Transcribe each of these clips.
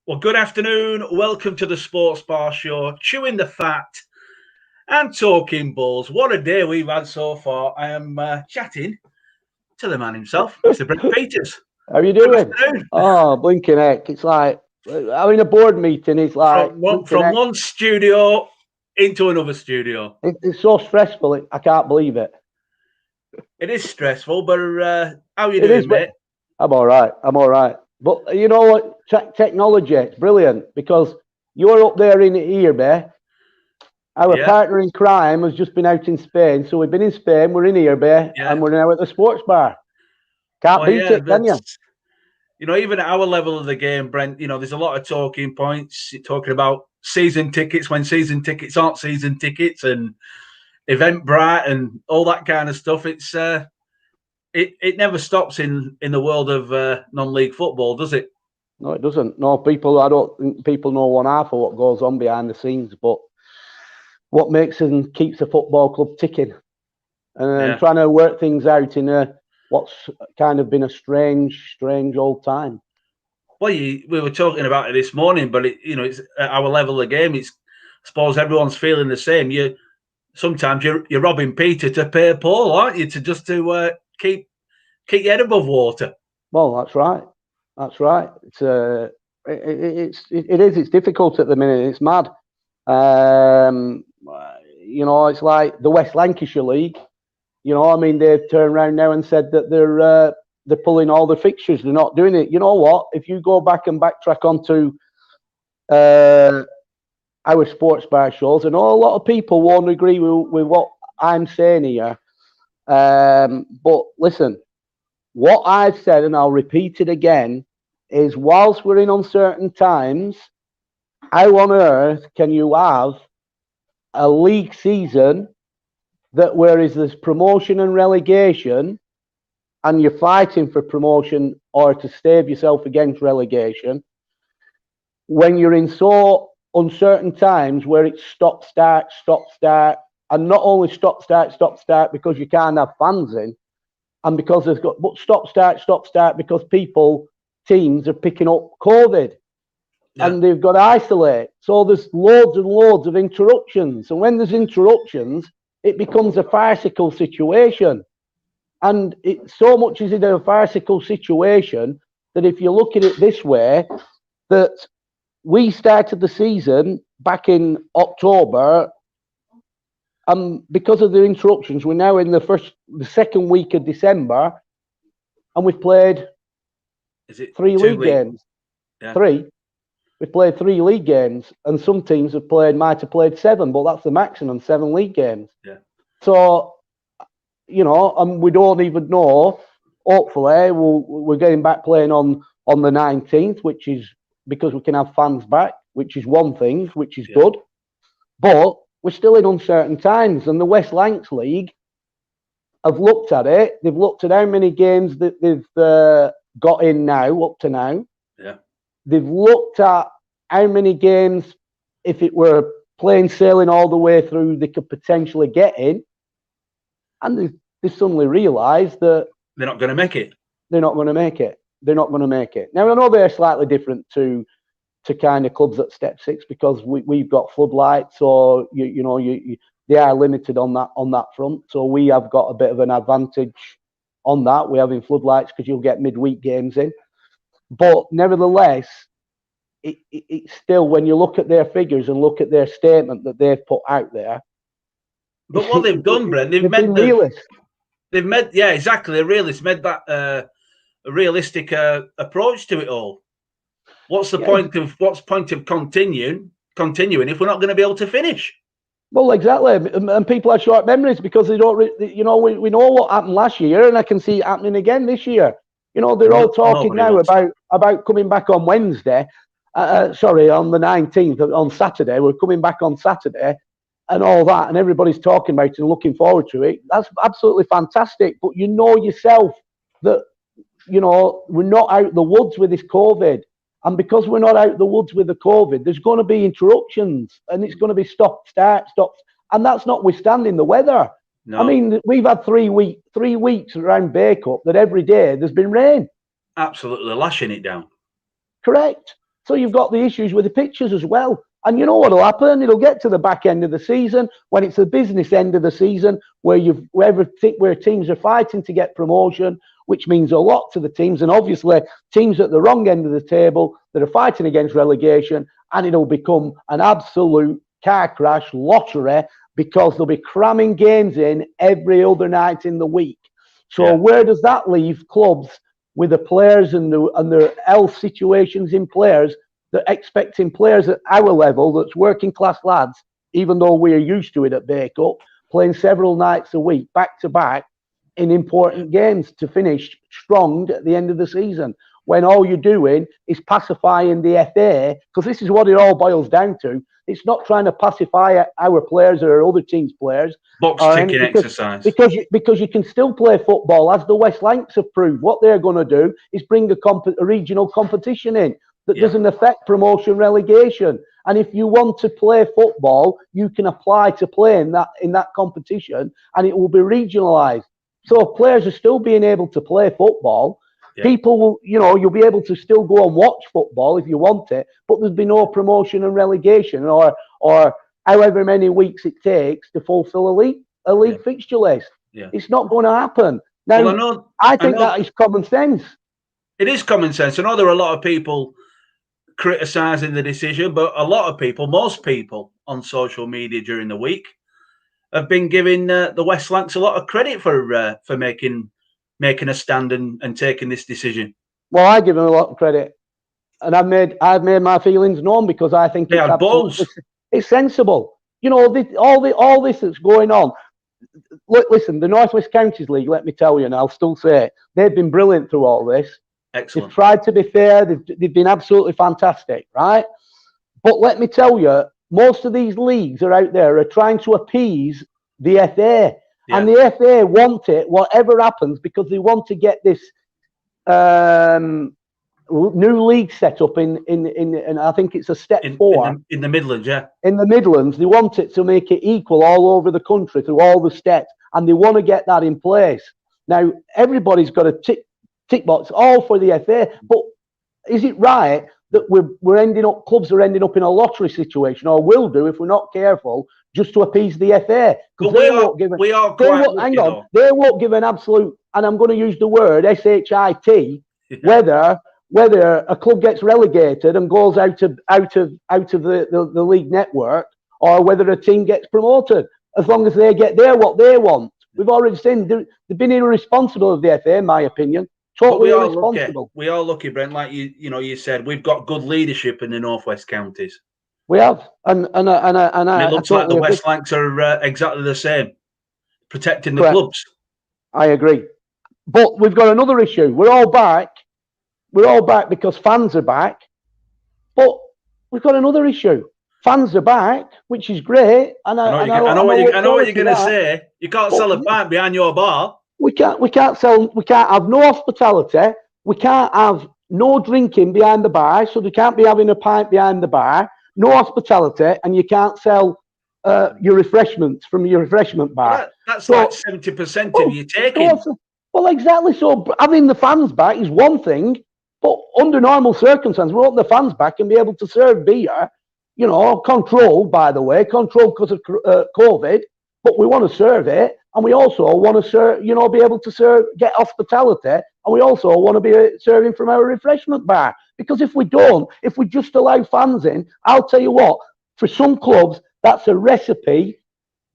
Well, good afternoon. Welcome to the Sports Bar Show, chewing the fat and talking balls. What a day we've had so far. I am chatting to the man himself, Mr. Brent Peters. How you doing? Oh, blinking heck. It's like having a board meeting. It's like from one studio into another studio. It's so stressful. I can't believe it. It is stressful, but how are you doing, mate? I'm all right. But you know what? Technology, it's brilliant because you're up there in Earby. Our partner in crime has just been out in Spain. So we've been in Spain, we're in Earby, and we're now at the sports bar. Can't beat it, can you? You know, even at our level of the game, Brent, you know, there's a lot of talking points. You're talking about season tickets when season tickets aren't season tickets and Eventbrite and all that kind of stuff. It's it never stops in the world of non-league football, does it? No, it doesn't. No, I don't think people know one half of what goes on behind the scenes, but what makes and keeps a football club ticking and trying to work things out in what's kind of been a strange old time. Well, we were talking about it this morning, but it's at our level of game. I suppose everyone's feeling the same. Sometimes you're robbing Peter to pay Paul, aren't you? To keep your head above water. Well, that's right. It's difficult at the minute. It's mad. You know, it's like the West Lancashire League. You know, I mean, they've turned around now and said that they're pulling all the fixtures. They're not doing it. You know what? If you go back and backtrack onto our sports bar shows, and a lot of people won't agree with what I'm saying here. But listen, what I've said, and I'll repeat it again, is whilst we're in uncertain times, how on earth can you have a league season that whereas there's promotion and relegation and you're fighting for promotion or to stave yourself against relegation, when you're in so uncertain times where it's stop, start, and not only stop, start because you can't have fans in, and because but stop, start because teams are picking up COVID and they've got to isolate. So there's loads and loads of interruptions. And when there's interruptions, it becomes a farcical situation. And so much is it a farcical situation that if you look at it this way, that we started the season back in October, and because of the interruptions, we're now in the second week of December, and we've played 3 league games. Yeah. 3. We've played 3 league games, and some teams might have played 7, but that's the maximum, 7 league games. Yeah. So, you know, and we don't even know. Hopefully, we're getting back playing on the 19th, which is because we can have fans back, which is one thing, which is good. But we're still in uncertain times, and the West Lancs League have looked at it. They've looked at how many games that they've got in now, up to now. Yeah. They've looked at how many games, if it were plain sailing all the way through, they could potentially get in. And they suddenly realised that they're not going to make it. They're not going to make it. Now, I know they're slightly different to kind of clubs at Step 6 because we've got floodlights, so they are limited on that front. So we have got a bit of an advantage on that. We're having floodlights because you'll get midweek games in. But nevertheless, it's still, when you look at their figures and look at their statement that they've put out there. But what they've done, Brent, they've made realist. They've made, yeah, exactly. A realist made that a realistic approach to it all. What's the point of continuing if we're not going to be able to finish? Well, exactly, and people have short memories because they don't. We know what happened last year, and I can see it happening again this year. You know, they're all talking now about coming back on Wednesday. Sorry, on the 19th, on Saturday. We're coming back on Saturday, and all that, and everybody's talking about it and looking forward to it. That's absolutely fantastic. But you know yourself that we're not out of the woods with this COVID. And because we're not out of the woods with the COVID, there's going to be interruptions, and it's going to be stop, start. And that's notwithstanding the weather. No. I mean, we've had 3 weeks around Bay Cup that every day there's been rain. Absolutely lashing it down. Correct. So you've got the issues with the pitches as well. And you know what will happen? It'll get to the back end of the season when it's the business end of the season where teams are fighting to get promotion, which means a lot to the teams. And obviously, teams at the wrong end of the table that are fighting against relegation, and it'll become an absolute car crash lottery because they'll be cramming games in every other night in the week. So where does that leave clubs with the players and their health situations in players? That expecting players at our level, that's working class lads, even though we are used to it at Bacup, playing several nights a week, back to back, in important games to finish strong at the end of the season. When all you're doing is pacifying the FA, because this is what it all boils down to. It's not trying to pacify our players or other teams' players. Box ticking exercise. Because you can still play football, as the West Lancs have proved. What they're going to do is bring a regional competition in that doesn't affect promotion relegation. And if you want to play football, you can apply to play in that competition, and it will be regionalised. So players are still being able to play football. People will, you'll be able to still go and watch football if you want it, but there'll be no promotion and relegation or however many weeks it takes to fulfil a league fixture list. It's not going to happen. Now, I think that is common sense. It is common sense. I know there are a lot of people criticising the decision, but a lot of people, most people on social media during the week have been giving the West Lancs a lot of credit for making a stand and taking this decision. Well, I give them a lot of credit, and I've made my feelings known because I think it's sensible. All this that's going on. Look, listen, the North West Counties League. Let me tell you, and I'll still say it, they've been brilliant through all this. Excellent. They've tried to be fair. They've been absolutely fantastic, right? But let me tell you, most of these leagues are trying to appease the FA. And the FA want it, whatever happens, because they want to get this new league set up in I think it's a step 4. In the Midlands, In the Midlands. They want it to make it equal all over the country through all the steps. And they want to get that in place. Now, everybody's got a tick box, all for the FA. But is it right that clubs are ending up in a lottery situation, or will do if we're not careful, just to appease the FA? Because they won't give an absolute, and I'm going to use the word SHIT, whether a club gets relegated and goes out of the league network, or whether a team gets promoted, as long as they get what they want. We've already seen they've been irresponsible of the FA, in my opinion. Totally irresponsible. We are lucky, Brent. Like you said, we've got good leadership in the Northwest Counties. We have, and it looks like the West Lancs are exactly the same, protecting the clubs. I agree, but we've got another issue. We're all back because fans are back, but we've got another issue. Fans are back, which is great. I know what you're going to say. You can't sell a pint behind your bar. We can't have no hospitality. We can't have no drinking behind the bar, so they can't be having a pint behind the bar. No hospitality, and you can't sell your refreshments from your refreshment bar. That's like 70% of your taking. Well, exactly. So having the fans back is one thing, but under normal circumstances, we want the fans back and be able to serve beer. Controlled, by the way, because of COVID, but we want to serve it. And we also want to serve, be able to get hospitality. And we also want to be serving from our refreshment bar. Because if we just allow fans in, I'll tell you what, for some clubs, that's a recipe,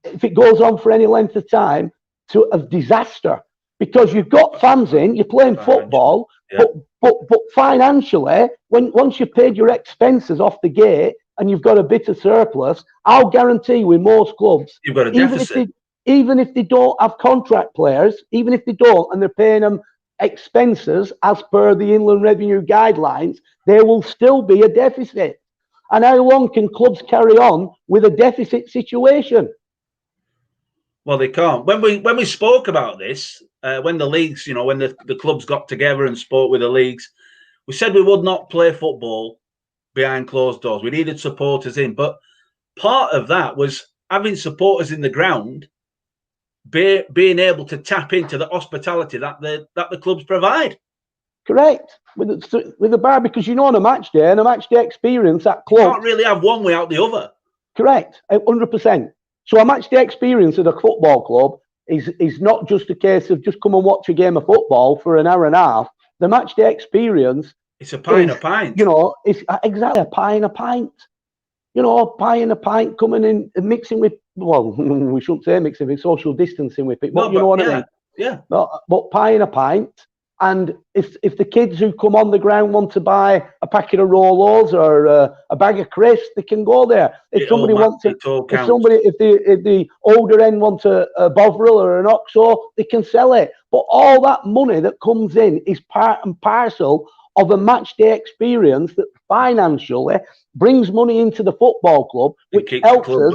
if it goes on for any length of time, of disaster. Because you've got fans in, you're playing football, but financially, once you've paid your expenses off the gate and you've got a bit of surplus, I'll guarantee with most clubs, you've got a deficit. Even if they don't have contract players, even if they don't, and they're paying them expenses as per the Inland Revenue guidelines, there will still be a deficit. And how long can clubs carry on with a deficit situation? Well, they can't. When we spoke about this, when the leagues, when the clubs got together and spoke with the leagues, we said we would not play football behind closed doors. We needed supporters in, but part of that was having supporters in the ground, being able to tap into the hospitality that the clubs provide. Correct. With the bar, because on a match day and a match day experience at club. You can't really have one without the other. Correct. 100%. So a match day experience at a football club is not just a case of just come and watch a game of football for an hour and a half. The match day experience. It's a pie and a pint. It's exactly a pie and a pint. A pie and a pint coming in and mixing with, well, we shouldn't say mixing with social distancing with people, but you know what I mean? Yeah. But pie and a pint. And if the kids who come on the ground want to buy a packet of Rolos or a bag of crisps, they can go there. If the older end wants a Bovril or an Oxo, they can sell it. But all that money that comes in is part and parcel of a match day experience that financially brings money into the football club, which helps us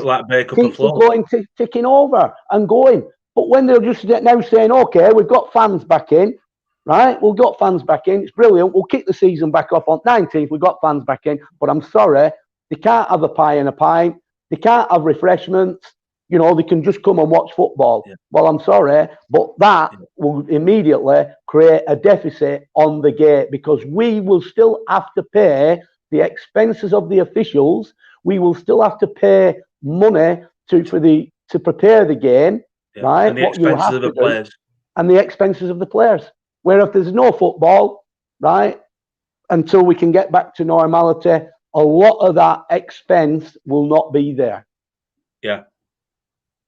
keep it going, ticking over and going. But when they're just now saying, okay, we've got fans back in, right? We've got fans back in. It's brilliant. We'll kick the season back off on 19th. We've got fans back in. But I'm sorry, they can't have a pie and a pint. They can't have refreshments. They can just come and watch football. Yeah. Well, I'm sorry, but that will immediately create a deficit on the gate, because we will still have to pay the expenses of the officials. We will still have to pay money to prepare the game, right? And the expenses of the players. And the expenses of the players. Where if there's no football, right, until we can get back to normality, a lot of that expense will not be there. Yeah.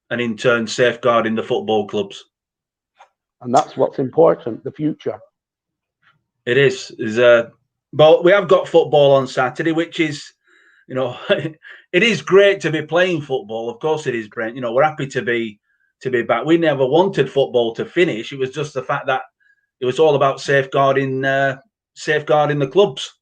And in turn, safeguarding the football clubs. And that's what's important, the future. It is. But we have got football on Saturday, which is, it is great to be playing football. Of course it is, Brent. We're happy to be back. We never wanted football to finish. It was just the fact that it was all about safeguarding the clubs.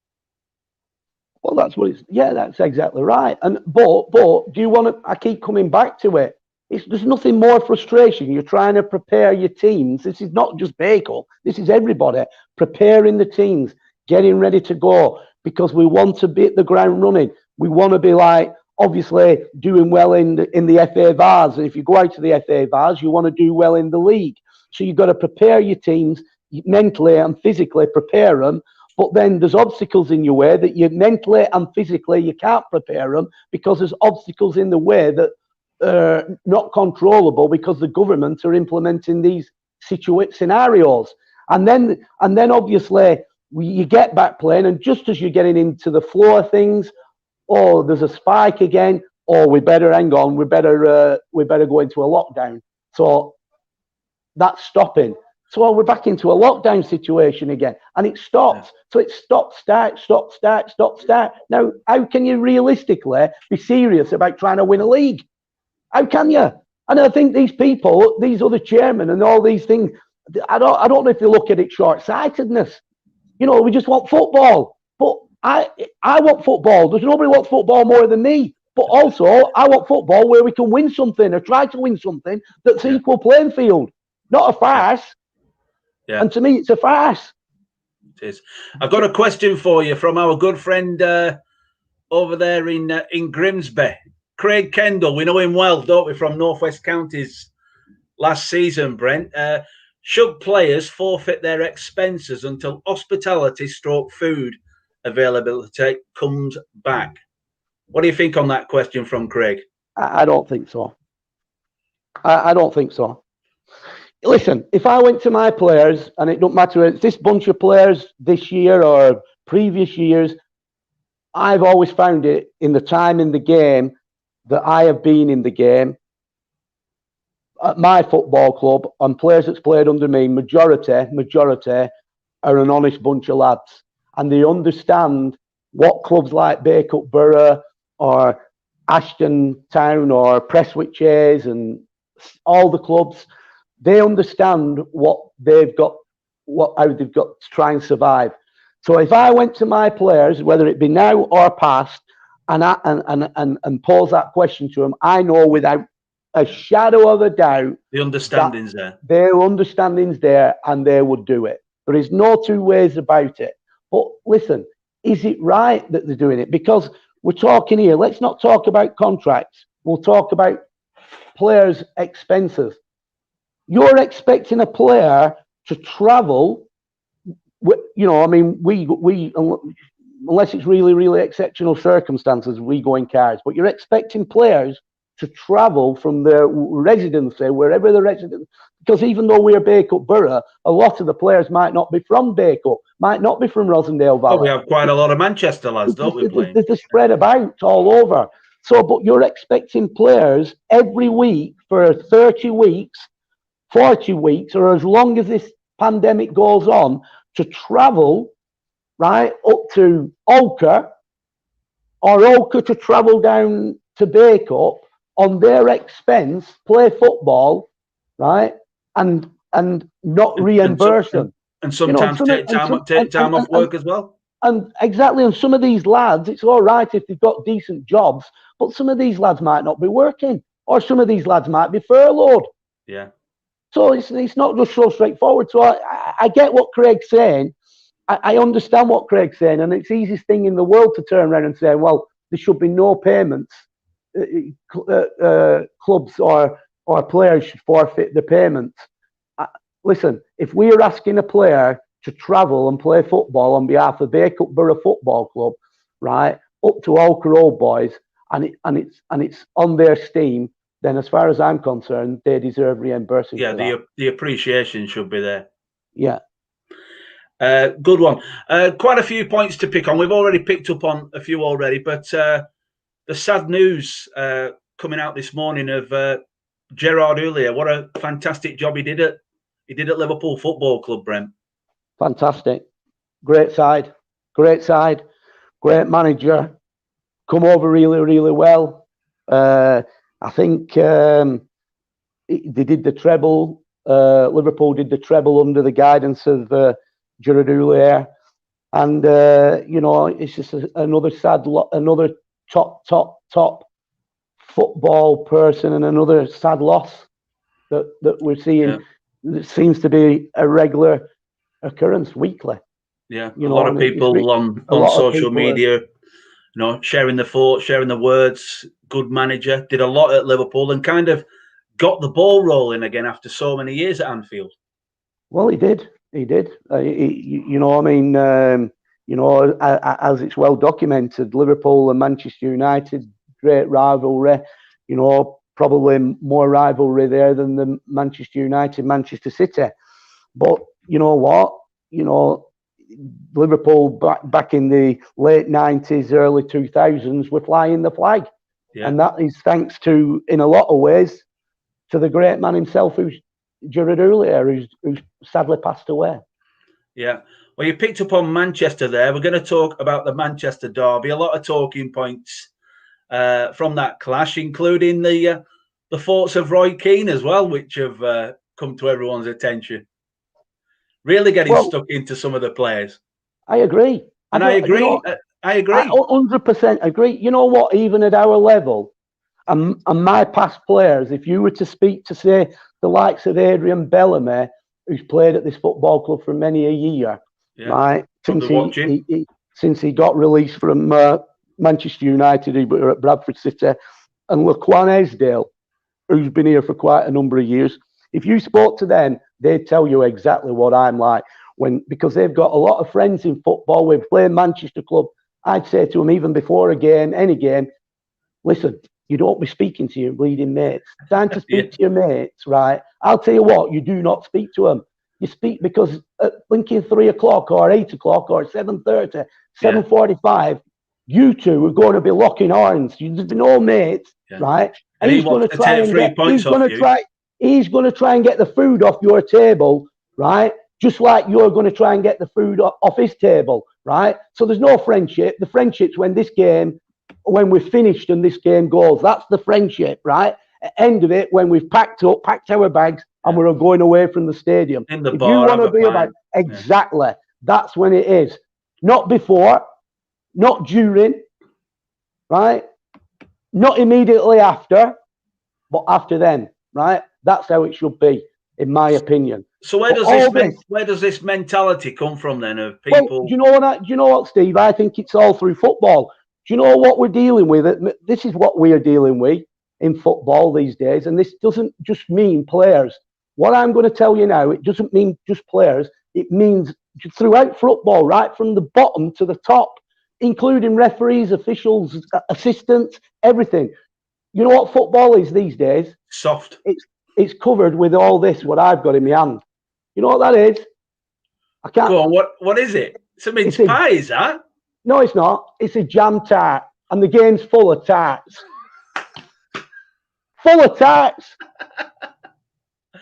Well, that's what it's. Yeah, that's exactly right. And but do you want to? I keep coming back to it. There's nothing more frustration. You're trying to prepare your teams. This is not just Bakel. This is everybody preparing the teams, getting ready to go, because we want to be at the ground running. We want to be obviously doing well in the FA Vars. And if you go out to the FA Vars, you want to do well in the league. So you've got to prepare your teams mentally and physically, prepare them. But then there's obstacles in your way that you mentally and physically you can't prepare them, because there's obstacles in the way that are not controllable, because the government are implementing these scenarios. And then obviously you get back playing, and just as you're getting into the flow of things, there's a spike again, we better hang on, we better go into a lockdown. So that's stopping. So we're back into a lockdown situation again, and it stops. Yeah. So it's stop, start. Now, how can you realistically be serious about trying to win a league? How can you? And I think these people, these other chairmen and all these things, I don't know if they look at it short-sightedness. We just want football. But I want football. There's nobody wants football more than me. But also, I want football where we can win something, or try to win something that's equal playing field, not a farce. Yeah. And to me, it's a farce. It is. I've got a question for you from our good friend over there in Grimsby, Craig Kendall. We know him well, don't we, from Northwest Counties last season, Brent. Should players forfeit their expenses until hospitality/food availability comes back? What do you think on that question from Craig? I don't think so. I don't think so. Listen, if I went to my players, and it don't matter if it's this bunch of players this year or previous years, I've always found it in the time in the game that I have been in the game at my football club, and players that's played under me, majority are an honest bunch of lads, and they understand what clubs like Bacup Borough or Ashton Town or Prestwich is, and all the clubs, they understand what they've got, how they've got to try and survive. So if I went to my players, whether it be now or past, and pose that question to them, I know without a shadow of a doubt the understanding's there. Their understanding's there, and they would do it. There is no two ways about it. But listen, is it right that they're doing it? Because we're talking here, let's not talk about contracts. We'll talk about players' expenses. You're expecting a player to travel we unless it's really, really exceptional circumstances, we go in cars. But you're expecting players to travel from their residency, wherever they're resident, because even though we're Bacup Borough, a lot of the players might not be from Bacup, might not be from Rosendale Valley. Well, we have quite a lot of Manchester lads, don't we, playing? They're spread about all over. So, but you're expecting players every week for 30 weeks, 40 weeks, or as long as this pandemic goes on, to travel, right, up to Olka, or Olka to travel down to Bacup on their expense, play football, right, and not reimburse them. And sometimes take time off work as well. And exactly, and some of these lads, it's all right if they've got decent jobs, but some of these lads might not be working, or some of these lads might be furloughed. Yeah. So it's not just so straightforward. So I get what Craig's saying. I understand what Craig's saying, and it's the easiest thing in the world to turn around and say, well, there should be no payments. Clubs or players should forfeit the payments. Listen, if we are asking a player to travel and play football on behalf of Bacup Borough Football Club, right, up to Olka Old Boys, and it's on their steam, then as far as I'm concerned, they deserve reimbursing. Yeah, the appreciation should be there. Yeah. Good one. Quite a few points to pick on. We've already picked up on a few already, but the sad news coming out this morning of Gerard Houllier. What a fantastic job he did at Liverpool Football Club, Brent. Fantastic. Great side. Great manager. Come over really, really well. I think they did the treble. Liverpool did the treble under the guidance of Gerard Houllier. And, it's just another another top football person, and another sad loss that we're seeing. Yeah. It seems to be a regular occurrence weekly. Yeah, a lot of people on social media, sharing the thoughts, sharing the words. Good manager, did a lot at Liverpool, and kind of got the ball rolling again after so many years at Anfield. Well, he did. As it's well documented, Liverpool and Manchester United, great rivalry. Probably more rivalry there than the Manchester United, Manchester City. But you know what? Liverpool back in the late 90s, early 2000s were flying the flag. Yeah. And that is thanks to, in a lot of ways, to the great man himself, who's Gerard Houllier, who's sadly passed away. Yeah. Well, you picked up on Manchester there. We're going to talk about the Manchester derby. A lot of talking points from that clash, including the thoughts of Roy Keane as well, which have come to everyone's attention. Really getting stuck into some of the players. I agree. And I agree. I agree. I 100% agree. You know what? Even at our level, and my past players, if you were to speak to, say, the likes of Adrian Bellamy, who's played at this football club for many a year, right? Since he got released from Manchester United, he was at Bradford City, and Laquan Esdale, who's been here for quite a number of years. If you spoke to them, they'd tell you exactly what I'm like. Because they've got a lot of friends in football. We've played Manchester club. I'd say to them, even before a game, any game, listen, you don't be speaking to your bleeding mates. Time to speak to your mates, right? I'll tell you what, you do not speak to them. You speak because at blinking 3 o'clock or 8 o'clock or 7:30, 7:45, you two are going to be locking arms. There's no mates, right? And he's going to try and get 3 points off you. He's going to try and get the food off your table, right? Just like you're going to try and get the food off his table, right? So there's no friendship. The friendship's when we're finished and this game goes. That's the friendship, right? At the end of it, when we've packed our bags, and we're going away from the stadium. In the bar, you want to be about exactly, that's when it is. Not before, not during, right? Not immediately after, but after then, right? That's how it should be, in my opinion. So where does this mentality come from then of people? Well, do you know what, Steve? I think it's all through football. Do you know what we're dealing with? This is what we are dealing with in football these days, and this doesn't just mean players. What I'm going to tell you now, it doesn't mean just players. It means throughout football, right from the bottom to the top, including referees, officials, assistants, everything. You know what football is these days? Soft. It's covered with all this, what I've got in my hand. You know what that is? I can't. Go on, what is it? It's a mince pie, is that? No, it's not. It's a jam tart, and the game's full of tarts. Full of tarts.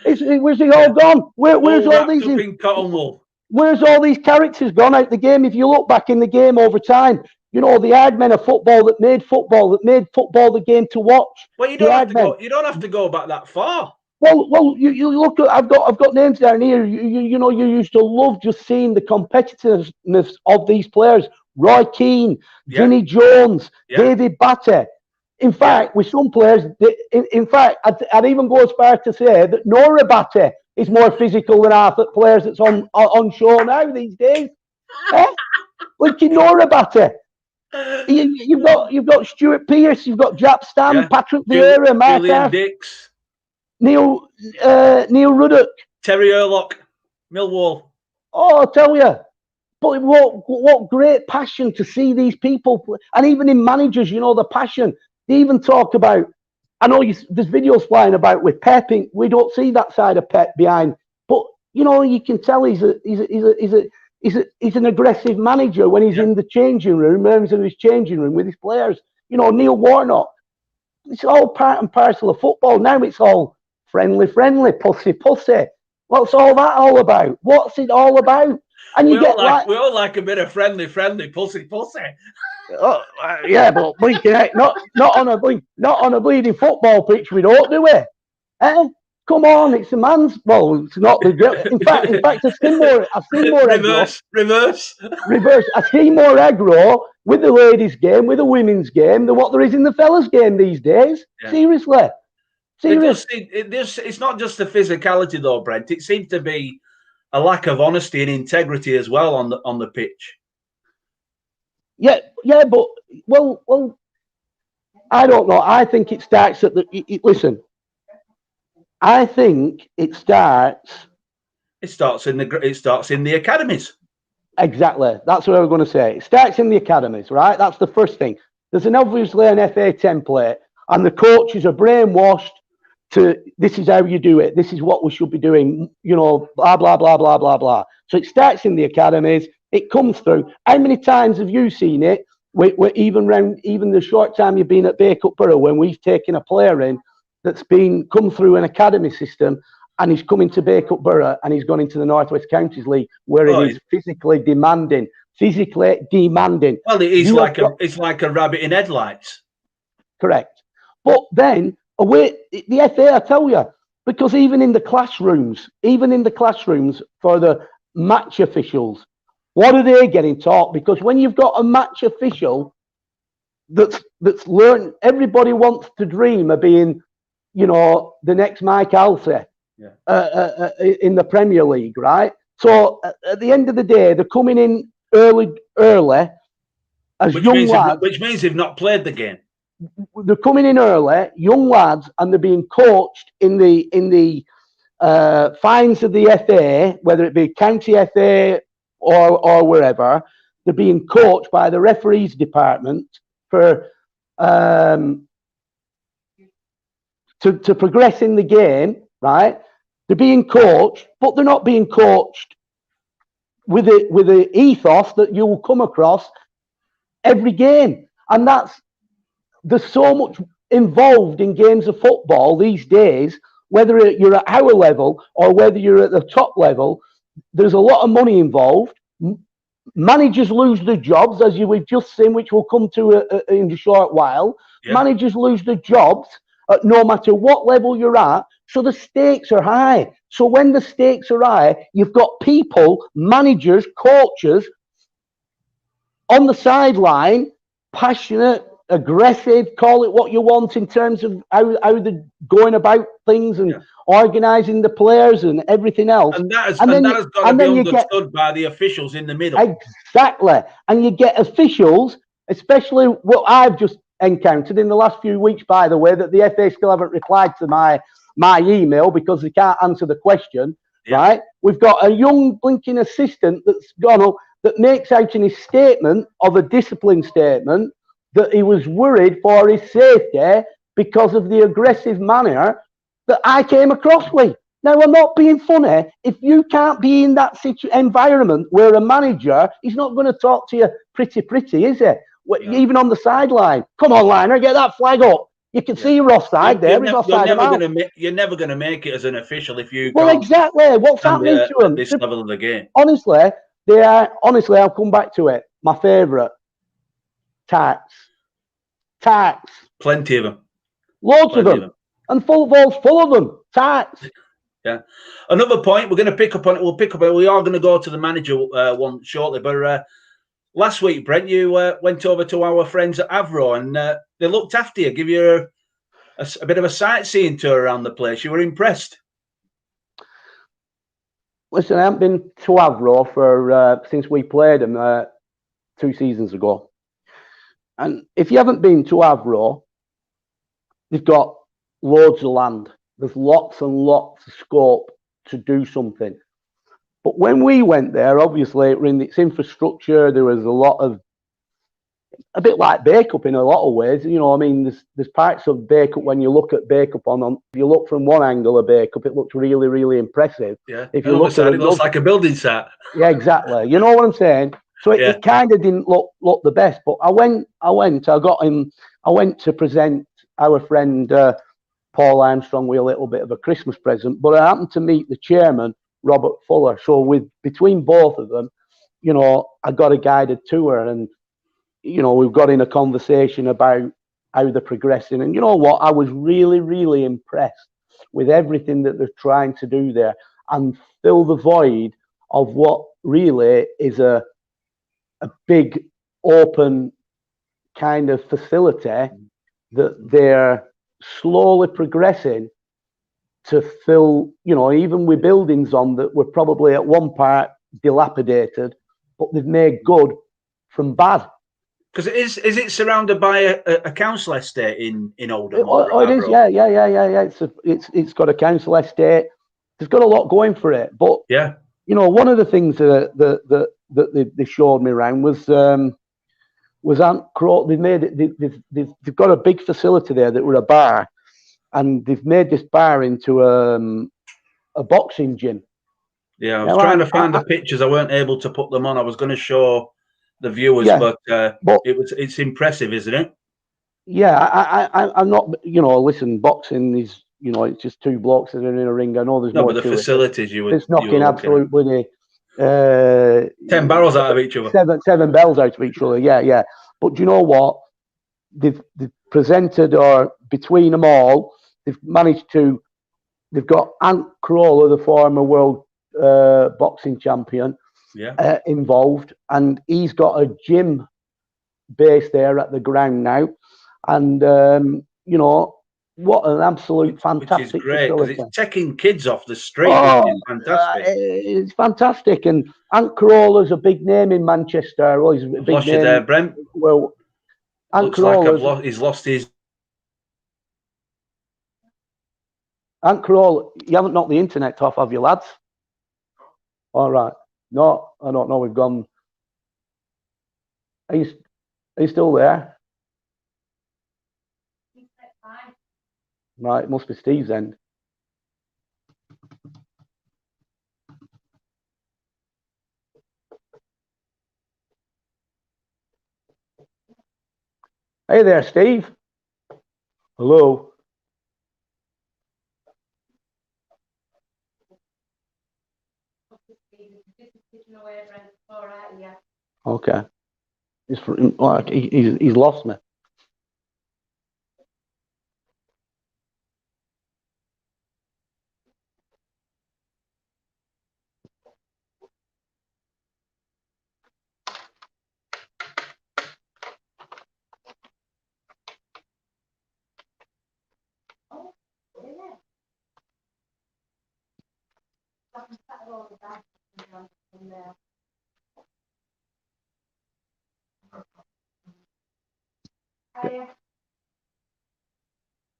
Where's it all gone? Where's all these? In cotton wool. Where's all these characters gone out the game? If you look back in the game over time, you know the hard men of football that made football the game to watch. Well, you don't have to go back that far. Well, you look at. I've got names down here. You know, you used to love just seeing the competitiveness of these players. Roy Keane, Vinnie Jones, David Batty. In fact, with some players, I'd even go as far to say that Nora Batty is more physical than half the players that's on show now these days. Look at Nora Batty. You've got Stuart Pearce, you've got Jap Stam, Patrick Vieira, Mark Dix, Neil Ruddock, Terry Urlock, Millwall. Oh, I'll tell you. But what great passion to see these people play. And even in managers, you know, the passion. They even talk about, I know there's videos flying about with Pep. We don't see that side of Pep behind. But, you know, you can tell he's an aggressive manager when he's in the changing room, when he's in his changing room with his players. You know, Neil Warnock. It's all part and parcel of football. Now it's all friendly, pussy. What's all that all about? What's it all about? And we all like a bit of friendly, pussy. Oh, yeah, but not on a bleeding football pitch. We don't, do we? Come on, it's a man's. Well, it's not the. In fact, I've seen more. Reverse. I've seen more aggro with the ladies' game, with the women's game, than what there is in the fellas' game these days. Yeah. Seriously. It's not just the physicality, though, Brent. It seems to be a lack of honesty and integrity as well on the pitch. Yeah, but well, I don't know. I think it starts at listen. I think it starts. It starts in the academies. Exactly. That's what I was going to say. It starts in the academies, right? That's the first thing. There's obviously an FA template, and the coaches are brainwashed to this is how you do it. This is what we should be doing. You know, blah blah blah blah blah blah. So it starts in the academies. It comes through. How many times have you seen it? Even the short time you've been at Bacup Borough, when we've taken a player in that's come through an academy system, and he's coming to Bacup Borough and he's gone into the North West Counties League, where it is physically demanding. Well, it's like a rabbit in headlights. Correct. But then the FA, I tell you, because even in the classrooms for the match officials, what are they getting taught? Because when you've got a match official that's learned, everybody wants to dream of being, you know, the next Mike Alsey in the Premier League, right? So at the end of the day, they're coming in early as young lads. Which means they've not played the game. They're coming in early, young lads, and they're being coached in the fines of the FA, whether it be county FA or wherever. They're being coached by the referees department for to progress in the game, right? They're being coached, but they're not being coached with the ethos that you will come across every game. And there's so much involved in games of football these days, whether you're at our level or whether you're at the top level. There's a lot of money involved. Managers lose their jobs, as we've just seen, which we'll come to in a short while. Yeah. Managers lose their jobs no matter what level you're at. So the stakes are high. So when the stakes are high, you've got people, managers, coaches on the sideline, passionate, aggressive, call it what you want in terms of how they're going about things and organising the players and everything else. And that has got to be understood by the officials in the middle. Exactly. And you get officials, especially what I've just encountered in the last few weeks, by the way, that the FA still haven't replied to my email because they can't answer the question. right? We've got a young blinking assistant that's gone up, that makes out in his statement of a discipline statement that he was worried for his safety because of the aggressive manner that I came across with. Now, I'm not being funny. If you can't be in that environment where a manager, he's not going to talk to you pretty, is he? Even on the sideline. Come on, Liner, get that flag up. You can see you're offside there. He's offside. You're never going to make it as an official if you. Well, exactly. What's happening to them? At this level of the game. Honestly, they are. Honestly, I'll come back to it. My favourite. Tax. Plenty of them. Loads of them. And full of them. Tax. Yeah. Another point, we're going to pick up on it. We'll pick up on it. We are going to go to the manager one shortly. But last week, Brent, you went over to our friends at Avro and they looked after you, give you a bit of a sightseeing tour around the place. You were impressed. Listen, I haven't been to Avro for since we played them 2 seasons ago. And if you haven't been to Avro, they've got loads of land. There's lots and lots of scope to do something. But when we went there, obviously, in its infrastructure, there was a bit like Bacup in a lot of ways. You know, I mean, there's parts of Bacup when you look at Bacup if you look from one angle of Bacup, it looks really, really impressive. Yeah. If you look at it, it looks like a building site. Yeah, exactly. You know what I'm saying? So it kind of didn't look the best. But I went to present our friend Paul Armstrong with a little bit of a Christmas present, but I happened to meet the chairman, Robert Fuller. So between both of them, you know, I got a guided tour, and you know, we've got in a conversation about how they're progressing. And you know what? I was really, really impressed with everything that they're trying to do there and fill the void of what really is a big open kind of facility that they're slowly progressing to fill, you know, even with buildings on that were probably at one part dilapidated, but they've made good from bad. Because is it surrounded by a council estate in Oldham? It is, yeah. It's got a council estate. It's got a lot going for it. But yeah, you know, one of the things that they showed me around was Ant Crow. They've got a big facility there that were a bar, and they've made this bar into a boxing gym. Yeah, I was trying to find the pictures. I weren't able to put them on. I was going to show the viewers, but it's impressive, isn't it? Yeah, I'm not. You know, listen, boxing is, you know, it's just 2 blokes that are in a ring. I know there's more but the to facilities it. It's knocking absolutely 10 barrels out of each other. Seven bells out of each other. Yeah. But do you know what? They've presented, or between them all, they've managed to. They've got Ant Crawler, the former world boxing champion, involved, and he's got a gym base there at the ground now. And you know, what an absolute fantastic, which is great, because it's taking kids off the street, which is fantastic. It's fantastic. And Ant Crawler's a big name in Manchester. Well, he's a big lost name. You there, Brent. Well, Ant Crawler, he's lost his. Ant Crawler, you haven't knocked the internet off, have you, lads? All right. No, I don't know. We've gone. Are you still there? Right, it must be Steve's end. Hey there, Steve. Hello. Okay. He's lost me.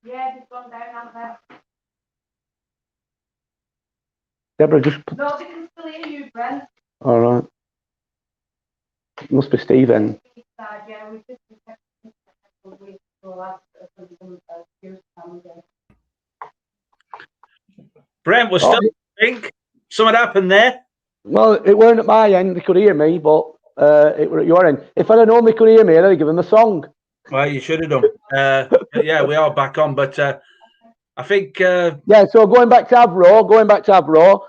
Yeah, just gone down out there. Deborah, just... No, they can still hear you, Brent. All right. It must be Stephen. Yeah, we just Brent was still, I think. Something happened there. Well, it weren't at my end. They could hear me, but it were at your end. If I'd have known they could hear me, I'd have given them a song. Well, you should have done. Yeah, we are back on, but I think... Yeah, so going back to Avro.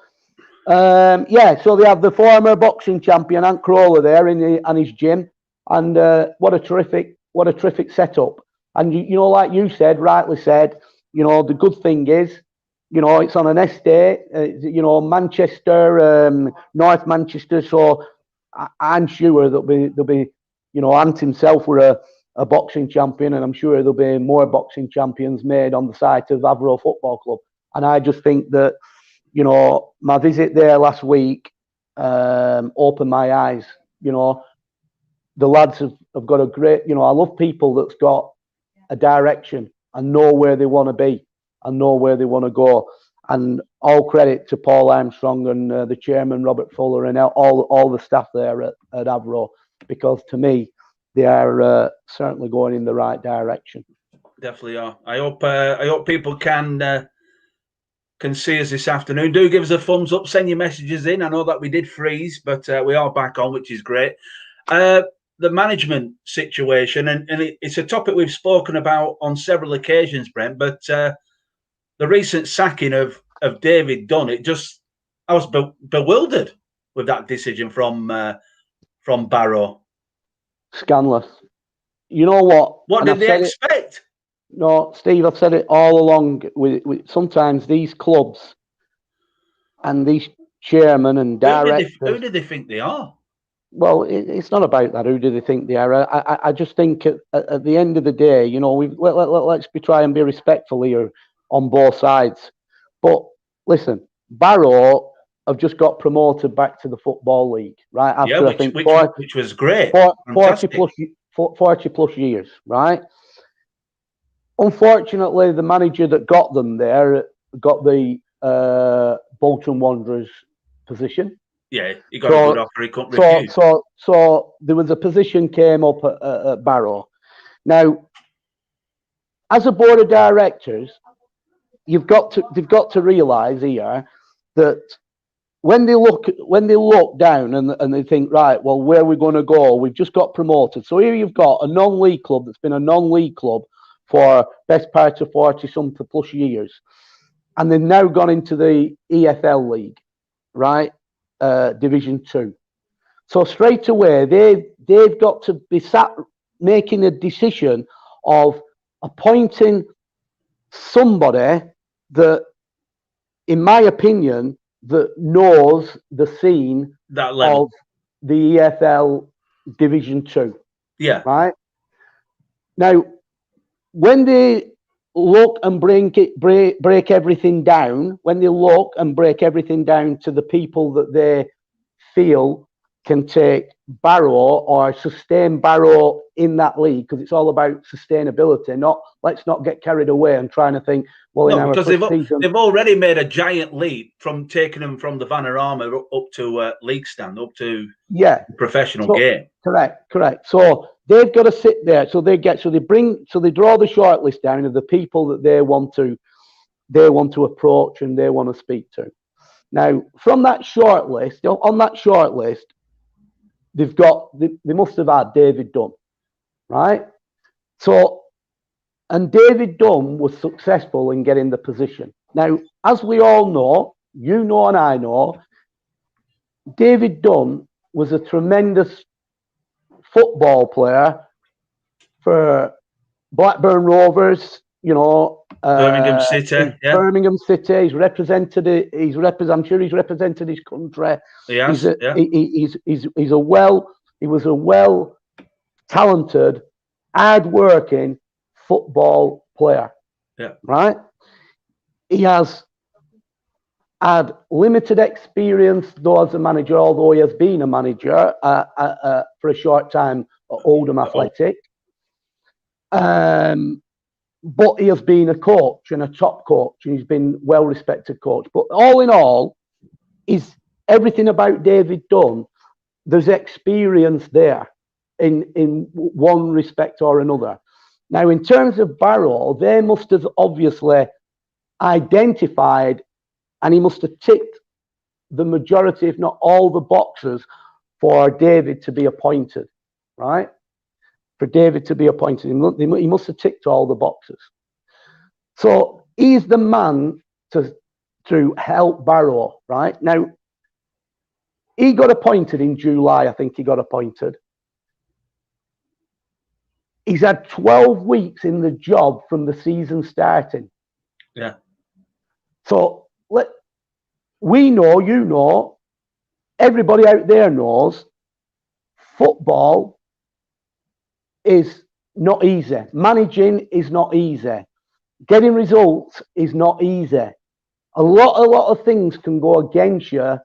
Yeah, so they have the former boxing champion, Ant Crawler, there in his gym. And what a terrific setup. And, you know, like you said, rightly said, you know, the good thing is, you know, it's on an estate, you know, Manchester, North Manchester. So I'm sure there'll be, you know, Ant himself were a boxing champion, and I'm sure there'll be more boxing champions made on the site of Avro Football Club. And I just think that, you know, my visit there last week opened my eyes. You know, the lads have got a great, you know, I love people that's got a direction and know where they want to be and know where they want to go. And all credit to Paul Armstrong and the chairman, Robert Fuller, and all the staff there at Avro, because to me, they are certainly going in the right direction. Definitely are. I hope people can see us this afternoon. Do give us a thumbs up, send your messages in. I know that we did freeze, but we are back on, which is great. The management situation, and it's a topic we've spoken about on several occasions, Brent, but the recent sacking of David Dunn, I was bewildered with that decision from Barrow. Scandalous. You know what? What did they expect? No, Steve, I've said it all along. With sometimes these clubs and these chairmen and directors. Who do they think they are? Well, it's not about that. Who do they think they are? I just think at the end of the day, you know, let's try and be respectful here on both sides. But listen, Barrow have just got promoted back to the Football League, right? After I think which was great. 40 plus years, right? Unfortunately, the manager that got them there got the Bolton Wanderers position. Yeah, he got a good offer. He couldn't refuse. So there was a position came up at Barrow. Now, as a board of directors, they've got to realise here that when they look down and they think, right, well, where are we going to go? We've just got promoted. So here you've got a non-league club that's been a non-league club for best part of 40-something plus years. And they've now gone into the EFL league, right? Division 2. So straight away, they've got to be sat making a decision of appointing somebody that, in my opinion, that knows the scene that level of the EFL Division 2. Yeah. Right? Now, when they look and break everything down, when they look and break everything down to the people that they feel can take Barrow or sustain Barrow in that league, because it's all about sustainability. Let's not get carried away and trying to think, well, in our because they've already made a giant leap from taking them from the Vanarama up to league stand, up to professional game. Correct. So they've got to sit there. So they draw the shortlist down of the people that they want to approach and they want to speak to. Now, from that shortlist, on that shortlist, they must have had David Dunn, right? So, and David Dunn was successful in getting the position. Now, as we all know, you know and I know, David Dunn was a tremendous football player for Blackburn Rovers, you know. Birmingham City, yeah. Birmingham City. I'm sure he's represented his country. He has, he was a well talented, hard-working football player. Yeah. Right? He has had limited experience, though, as a manager, although he has been a manager for a short time at Oldham Athletic. But he has been a coach and a top coach, and he's been well-respected coach. But all in all, is everything about David Dunn. There's experience there in one respect or another. Now, in terms of Barrow, they must have obviously identified, and he must have ticked the majority, if not all, the boxes for David to be appointed, right? For David to be appointed, he must have ticked all the boxes. So he's the man to help Barrow, right? Now, he got appointed in July, I think he got appointed. He's had 12 weeks in the job from the season starting. Yeah. So we know, you know, everybody out there knows football is not easy. Managing is not easy. Getting results is not easy. A lot of things can go against you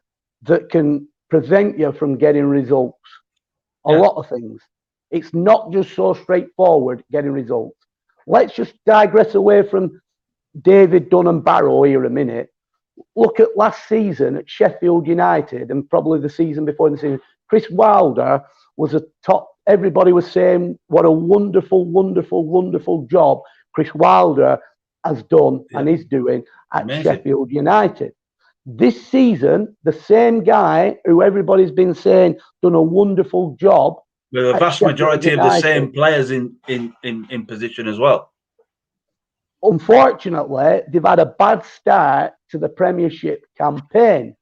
that can prevent you from getting results. A lot of things. It's not just so straightforward getting results. Let's just digress away from David Dunn and Barrow here a minute. Look at last season at Sheffield United and probably the season before the season. Chris Wilder was a top. Everybody was saying what a wonderful, wonderful, wonderful job Chris Wilder has done and is doing at Sheffield United. This season, the same guy who everybody's been saying done a wonderful job. With a vast majority of the same players in position as well. Unfortunately, they've had a bad start to the Premiership campaign.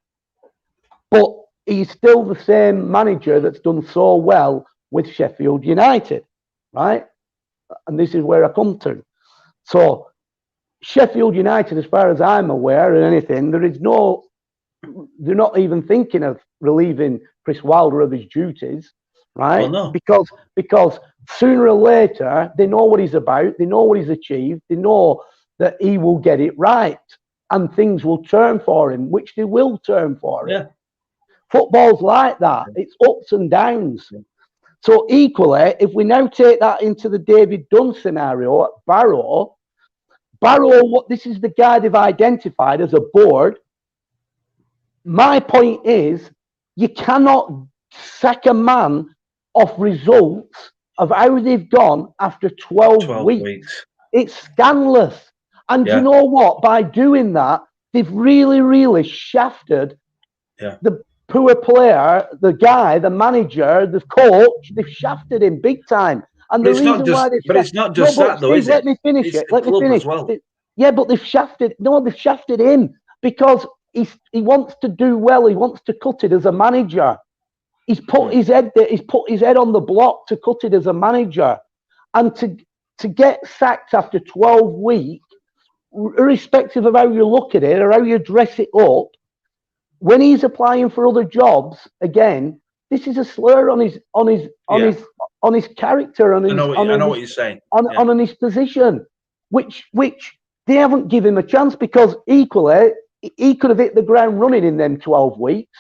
But he's still the same manager that's done so well with Sheffield United, right? And this is where I come to. So, Sheffield United, as far as I'm aware of anything, they're not even thinking of relieving Chris Wilder of his duties, right? Well, no. Because sooner or later, they know what he's about, they know what he's achieved, they know that he will get it right and things will turn for him, which they will turn for him. Football's like that. It's ups and downs. So equally, if we now take that into the David Dunn scenario at Barrow, this is the guy they've identified as a board. My point is, you cannot sack a man off results of how they've gone after 12 weeks. It's scandalous. And you know what? By doing that, they've really, really shafted the poor player, the guy, the manager, the coach. They've shafted him big time. And but it's not just that, though, is it? Let me finish it. Let me finish. Well. Yeah, but they've shafted him because he wants to do well. He wants to cut it as a manager. He's put his head there. He's put his head on the block to cut it as a manager, and to get sacked after 12 weeks, irrespective of how you look at it or how you dress it up, when he's applying for other jobs, again, this is a slur on his character, on his position, which they haven't given him a chance because equally he could have hit the ground running in them 12 weeks,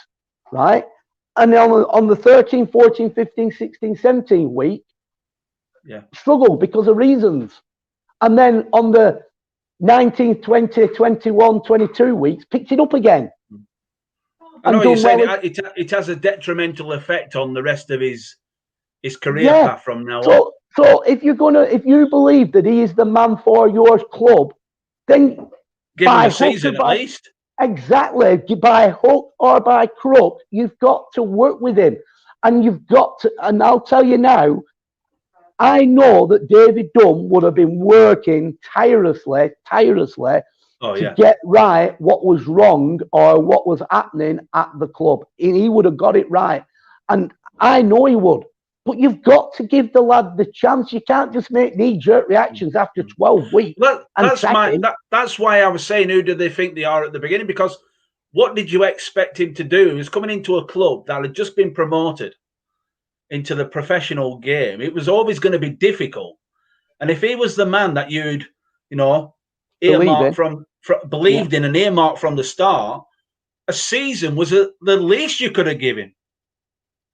right? And then on the 13, 14, 15, 16, 17 week, struggled because of reasons. And then on the 19, 20, 21, 22 weeks, picked it up again. I know what you're saying. It has a detrimental effect on the rest of his career path from now on. So if you believe that he is the man for your club, then give him a season at least. Exactly. By hook or by crook, you've got to work with him. And you've got to, and I'll tell you now, I know that David Dunn would have been working tirelessly to get right what was wrong or what was happening at the club. He would have got it right. And I know he would. But you've got to give the lad the chance. You can't just make knee-jerk reactions after 12 weeks. Well, that's why I was saying, who do they think they are at the beginning? Because what did you expect him to do? He was coming into a club that had just been promoted into the professional game. It was always going to be difficult. And if he was the man that you'd, earmarked believed in and earmarked from the start, a season was the least you could have given.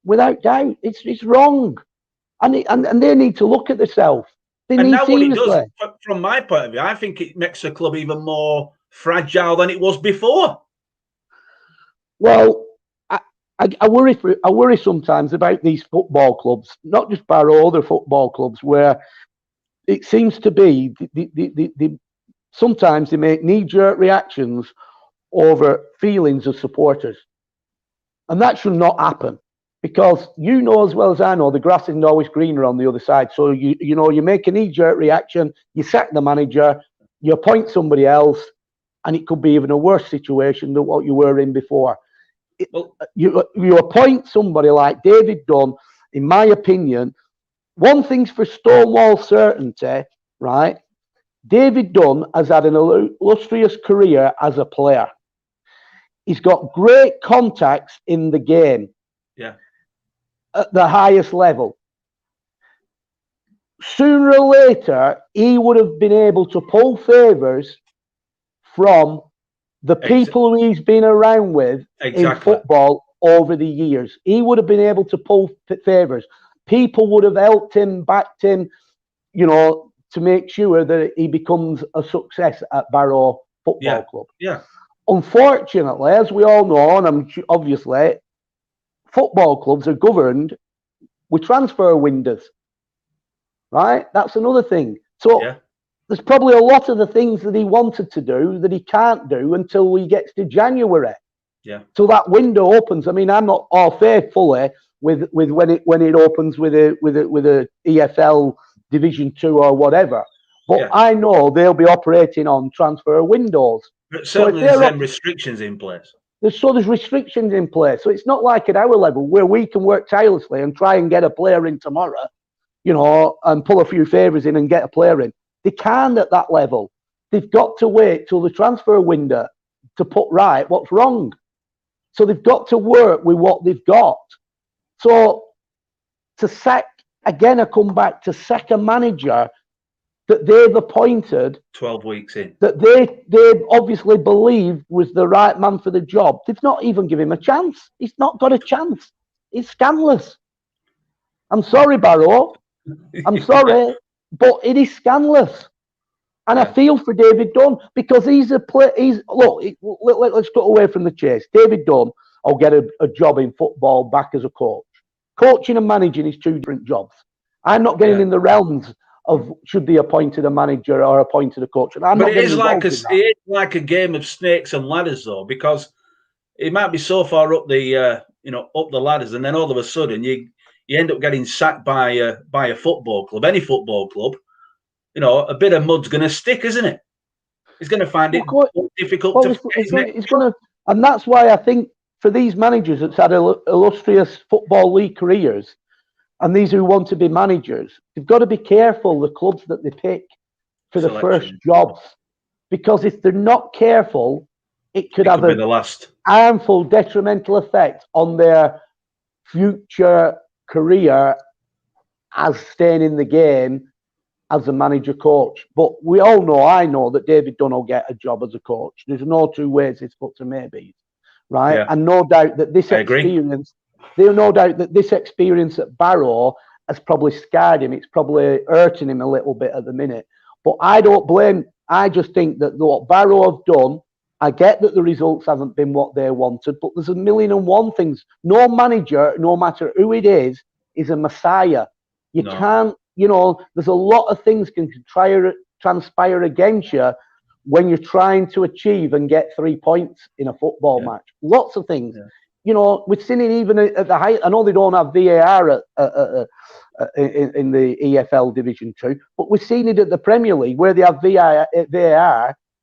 Without doubt, it's wrong, and they need to look at themselves. And now what it does, from my point of view, I think it makes the club even more fragile than it was before. Well, I worry sometimes about these football clubs, not just Barrow, other football clubs, where it seems to be sometimes they make knee-jerk reactions over feelings of supporters, and that should not happen. Because you know as well as I know, the grass isn't always greener on the other side. So you make a knee-jerk reaction, you sack the manager, you appoint somebody else, and it could be even a worse situation than what you were in before. You appoint somebody like David Dunn, in my opinion. One thing's for Stonewall certainty, right? David Dunn has had an illustrious career as a player. He's got great contacts in the game. Yeah. At the highest level. Sooner or later, he would have been able to pull favours from the people he's been around with in football over the years. He would have been able to pull favours. People would have helped him, backed him, to make sure that he becomes a success at Barrow Football Club. Yeah. Unfortunately, as we all know, and obviously, football clubs are governed with transfer windows, right? That's another thing. So there's probably a lot of the things that he wanted to do that he can't do until he gets to January. Yeah. So that window opens. I mean, I'm not all fair fully with when it opens with a EFL Division 2 or whatever, but I know they'll be operating on transfer windows. But certainly there's them restrictions in place. There's restrictions in place. So it's not like at our level where we can work tirelessly and try and get a player in tomorrow, and pull a few favours in and get a player in. They can't at that level. They've got to wait till the transfer window to put right what's wrong. So they've got to work with what they've got. So to sack, again, I come back to sack a manager that they've appointed 12 weeks in, that they obviously believe was the right man for the job. They've not even given him a chance. He's not got a chance. He's scandalous. I'm sorry, Barrow. I'm sorry, but it is scandalous. And I feel for David Dunn because he's a player. Let's go away from the chase. David Dunn will get a job in football back as a coach. Coaching and managing is two different jobs. I'm not getting in the realms of should they appointed a manager or appointed a coach. But it is like a game of snakes and ladders, though, because it might be so far up the up the ladders, and then all of a sudden you end up getting sacked by a football club, any football club. A bit of mud's going to stick, isn't it? He's going to find it difficult to. And that's why I think for these managers that's had illustrious football league careers, and these who want to be managers, they've got to be careful the clubs that they pick for the first jobs, because if they're not careful, it could have a harmful, detrimental effect on their future career as staying in the game as a manager coach. But we all know, I know that David Dunn will get a job as a coach. There's no two ways it's put to maybe, right? And no doubt that this experience. There's no doubt that this experience at Barrow has probably scarred him. It's probably hurting him a little bit at the minute. But I don't blame. I just think that what Barrow have done, I get that the results haven't been what they wanted, but there's 1,000,001 things. No manager, no matter who it is a messiah. You can't, there's a lot of things can transpire against you when you're trying to achieve and get 3 points in a football match. Lots of things. Yeah. We've seen it even at the height. I know they don't have VAR in the EFL Division 2, but we've seen it at the Premier League where they have VAR,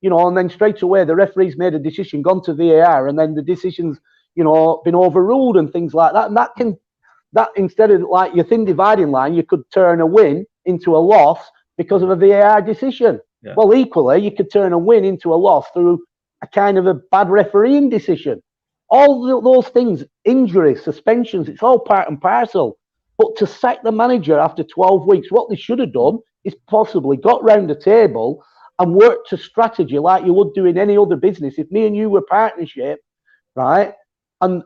and then straight away the referee's made a decision, gone to VAR, and then the decision's, been overruled and things like that. And that instead of like your thin dividing line, you could turn a win into a loss because of a VAR decision. Yeah. Well, equally, you could turn a win into a loss through a kind of a bad refereeing decision. All those things, injuries, suspensions, it's all part and parcel. But to sack the manager after 12 weeks, what they should have done is possibly got round the table and worked a strategy like you would do in any other business. If me and you were partnership, right, and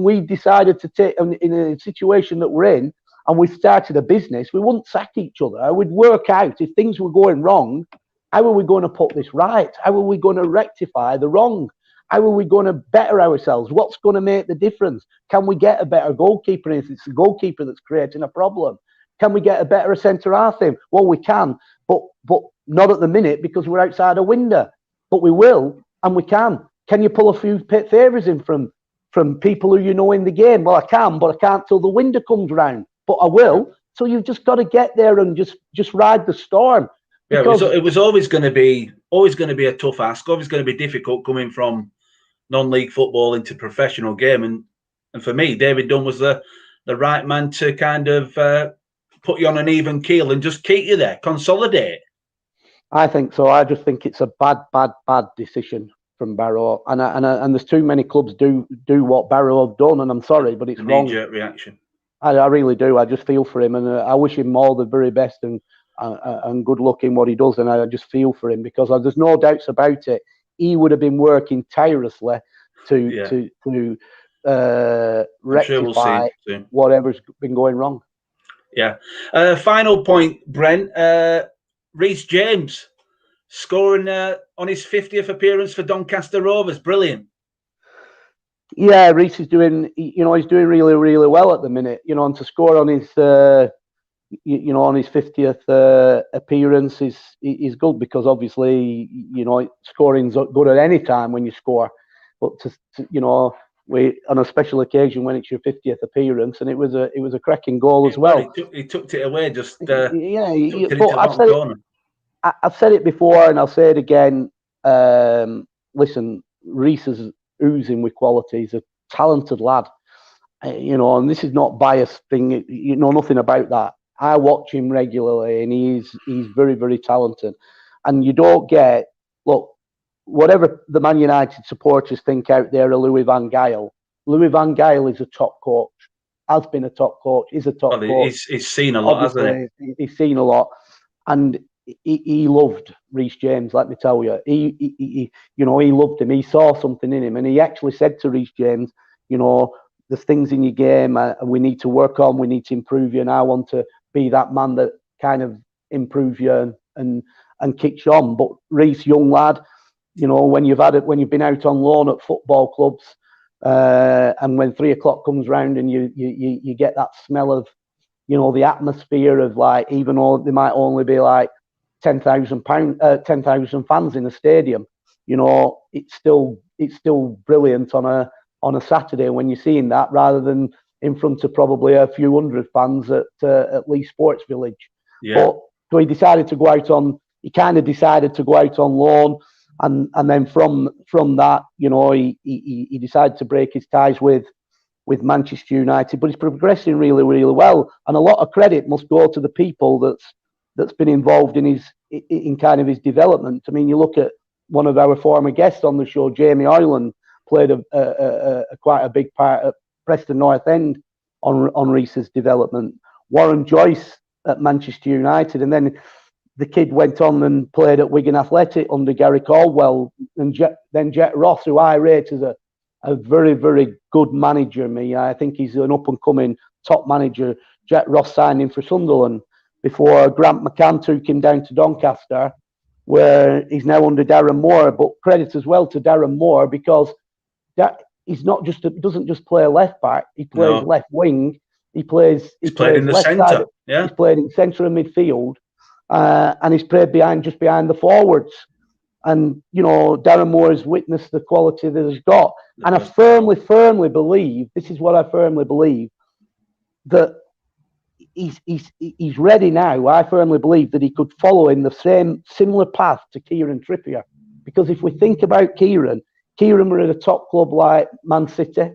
we decided to take, in a situation that we're in, and we started a business, we wouldn't sack each other. We'd work out if things were going wrong, how are we going to put this right? How are we going to rectify the wrong? How are we going to better ourselves? What's going to make the difference? Can we get a better goalkeeper if it's the goalkeeper that's creating a problem? Can we get a better centre half in? Well, we can, but not at the minute because we're outside a window. But we will, and we can. Can you pull a few favours in from people who you know in the game? Well, I can, but I can't till the window comes round. But I will. So you've just got to get there and just ride the storm. Yeah, it was always going to be a tough ask. Always going to be difficult coming from non-league football into professional game. And for me, David Dunn was the right man to kind of put you on an even keel and just keep you there, consolidate. I think so. I just think it's a bad decision from Barrow, and there's too many clubs do what Barrow have done, and I'm sorry, but it's wrong. Knee-jerk reaction. I really do. I just feel for him, and I wish him all the very best and good luck in what he does. And I just feel for him because there's no doubts about it. He would have been working tirelessly to rectify whatever's been going wrong. Yeah. Final point, Brent. Reece James scoring on his 50th appearance for Doncaster Rovers. Brilliant. Yeah, Reece is doing. He's doing really, really well at the minute. And to score on his, on his 50th appearance is good because obviously, scoring's good at any time when you score. But we on a special occasion when it's your 50th appearance, and it was a cracking goal as well. He took it away. I've said it before and I'll say it again. Listen, Reece is oozing with quality. He's a talented lad, and this is not biased thing. Nothing about that. I watch him regularly, and he's very, very talented. And you don't get whatever the Man United supporters think out there of Louis van Gaal. Louis van Gaal is a top coach. Has been a top coach. Is a top coach. He's seen a lot, hasn't he? He's seen a lot, and he loved Reece James. Let me tell you, he loved him. He saw something in him, and he actually said to Reece James, there's things in your game we need to work on. We need to improve you, and I want to be that man that kind of improves you and kicks you on. But Reece, young lad, when you've been out on loan at football clubs, and when 3 o'clock comes round and you get that smell of, the atmosphere of even though there might only be 10,000 fans in a stadium, it's still brilliant on a Saturday when you're seeing that rather than in front of probably a few hundred fans at Leigh Sports Village. Yeah. But so he decided to go out on. He kind of decided to go out on loan, and then from that, he decided to break his ties with Manchester United. But he's progressing really, really well, and a lot of credit must go to the people that's been involved in his development. I mean, you look at one of our former guests on the show, Jamie Ireland, played a quite a big part at Preston North End on Reece's development. Warren Joyce at Manchester United, and then the kid went on and played at Wigan Athletic under Gary Caldwell, and then Jet Ross, who I rate as a very, very good manager. I think he's an up-and-coming top manager. Jet Ross signed him for Sunderland before Grant McCann took him down to Doncaster, where he's now under Darren Moore. But credit as well to Darren Moore because he's doesn't just play left back. He plays left wing. He plays in the centre. Yeah, he's played in centre and midfield, and he's played just behind the forwards. And Darren Moore has witnessed the quality that he's got. And I firmly believe, this is what I firmly believe, that he's ready now. I firmly believe that he could follow in the similar path to Kieran Trippier. Because if we think about Kieran were at a top club like Man City,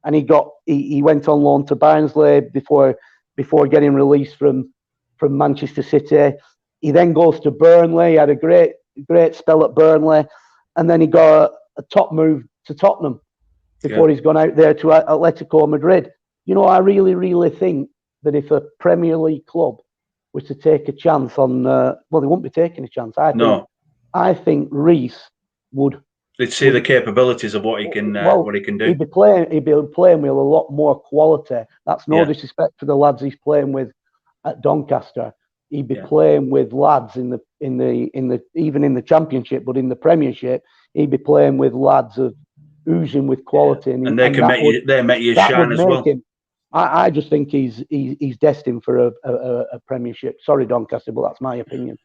and he went on loan to Barnsley before getting released from Manchester City. He then goes to Burnley. He had a great spell at Burnley, and then he got a top move to Tottenham before he's gone out there to Atletico Madrid. I really, really think that if a Premier League club was to take a chance on, they wouldn't be taking a chance. I think Reece would. They'd see the capabilities of what he can do. He'd be playing with a lot more quality. That's no disrespect to the lads he's playing with at Doncaster. He'd be playing with lads in the even in the Championship, but in the Premiership, he'd be playing with lads of oozing with quality, and they can make you, they make you shine as well. I just think he's destined for a Premiership. Sorry, Doncaster, but that's my opinion.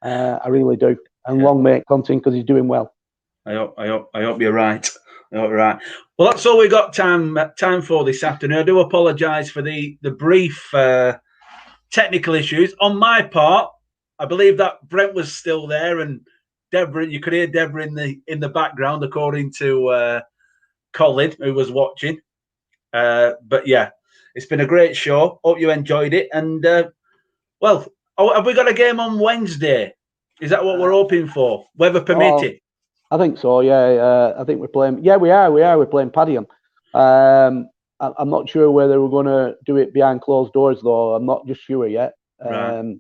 I really do. And long may it continue because he's doing well. I hope you're right. I hope you're right. Well, that's all we got time for this afternoon. I do apologise for the brief technical issues on my part. I believe that Brent was still there, and Deborah. You could hear Deborah in the background, according to Colin, who was watching. But yeah, it's been a great show. Hope you enjoyed it. And well, have we got a game on Wednesday? Is that what we're hoping for, weather permitting? I think so. Yeah, I think we're playing. Yeah, we are. We're playing Padiham. I'm not sure whether we're going to do it behind closed doors, though. I'm not just sure yet. Right.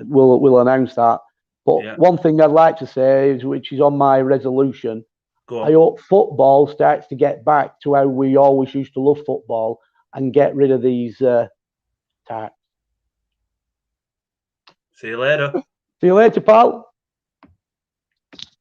We'll announce that. But one thing I'd like to say, which is on my resolution, I hope football starts to get back to how we always used to love football and get rid of these tarts. See you later. See you later, pal.